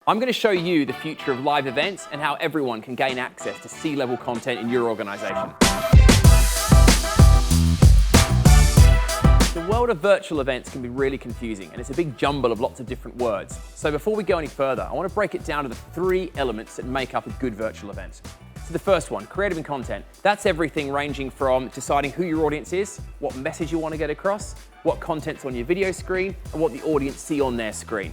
I'm going to show you the future of live events and how everyone can gain access to C-level content in your organization. The world of virtual events can be really confusing, and it's a big jumble of lots of different words. So before we go any further, I want to break it down to the 3 elements that make up a good virtual event. So the first one, creative and content. That's everything ranging from deciding who your audience is, what message you want to get across, what content's on your video screen, and what the audience see on their screen.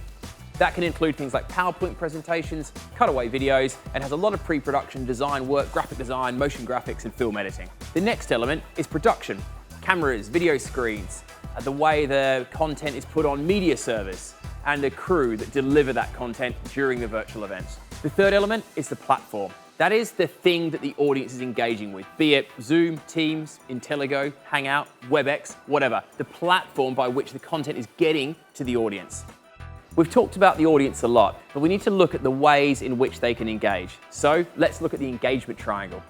That can include things like PowerPoint presentations, cutaway videos, and has a lot of pre-production design work, graphic design, motion graphics, and film editing. The next element is production. Cameras, video screens, the way the content is put on media servers, and the crew that deliver that content during the virtual event. The third element is the platform. That is the thing that the audience is engaging with, be it Zoom, Teams, Intellego, Hangout, WebEx, whatever. The platform by which the content is getting to the audience. We've talked about the audience a lot, but we need to look at the ways in which they can engage. So let's look at the engagement triangle.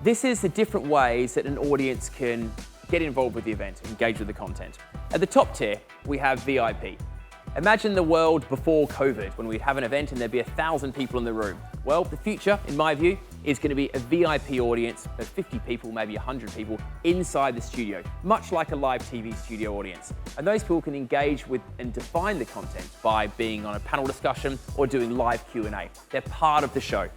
This is the different ways that an audience can get involved with the event, engage with the content. At the top tier, we have VIP. Imagine the world before COVID, when we'd have an event and there'd be 1,000 people in the room. Well, the future, in my view, is going to be a VIP audience of 50 people, maybe 100 people inside the studio, much like a live TV studio audience. And those people can engage with and define the content by being on a panel discussion or doing live Q&A. They're part of the show.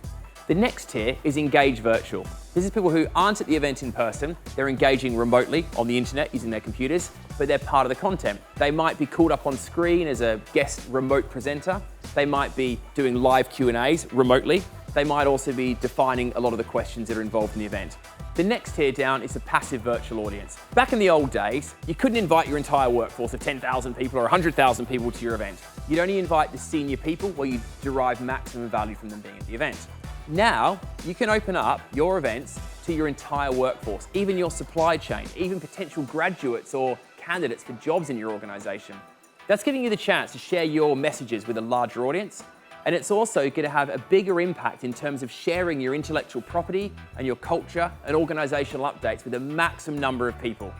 The next tier is engage virtual. This is people who aren't at the event in person, they're engaging remotely on the internet using their computers, but they're part of the content. They might be called up on screen as a guest remote presenter. They might be doing live Q&As remotely. They might also be defining a lot of the questions that are involved in the event. The next tier down is a passive virtual audience. Back in the old days, you couldn't invite your entire workforce of 10,000 people or 100,000 people to your event. You'd only invite the senior people where you derive maximum value from them being at the event. Now, you can open up your events to your entire workforce, even your supply chain, even potential graduates or candidates for jobs in your organization. That's giving you the chance to share your messages with a larger audience, and it's also going to have a bigger impact in terms of sharing your intellectual property and your culture and organizational updates with a maximum number of people.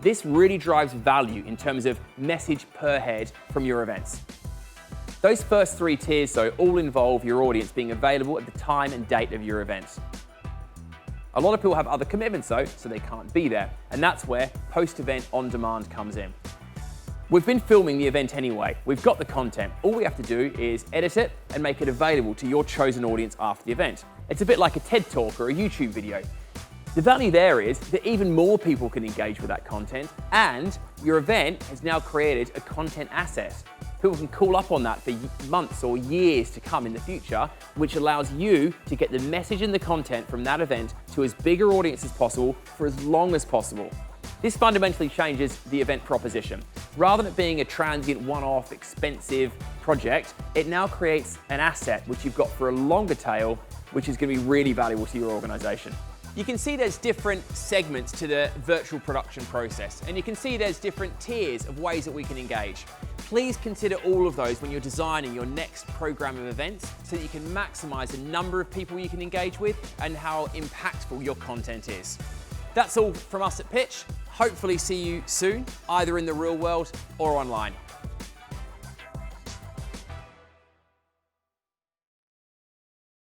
This really drives value in terms of message per head from your events. Those first 3 tiers, though, all involve your audience being available at the time and date of your events. A lot of people have other commitments, though, so they can't be there, and that's where post-event on-demand comes in. We've been filming the event anyway. We've got the content. All we have to do is edit it and make it available to your chosen audience after the event. It's a bit like a TED Talk or a YouTube video. The value there is that even more people can engage with that content, and your event has now created a content asset. People can call up on that for months or years to come in the future, which allows you to get the message and the content from that event to as big an audience as possible for as long as possible. This fundamentally changes the event proposition. Rather than it being a transient, one-off, expensive project, it now creates an asset which you've got for a longer tail, which is going to be really valuable to your organization. You can see there's different segments to the virtual production process, and you can see there's different tiers of ways that we can engage. Please consider all of those when you're designing your next program of events so that you can maximize the number of people you can engage with and how impactful your content is. That's all from us at PYTCH. Hopefully see you soon, either in the real world or online.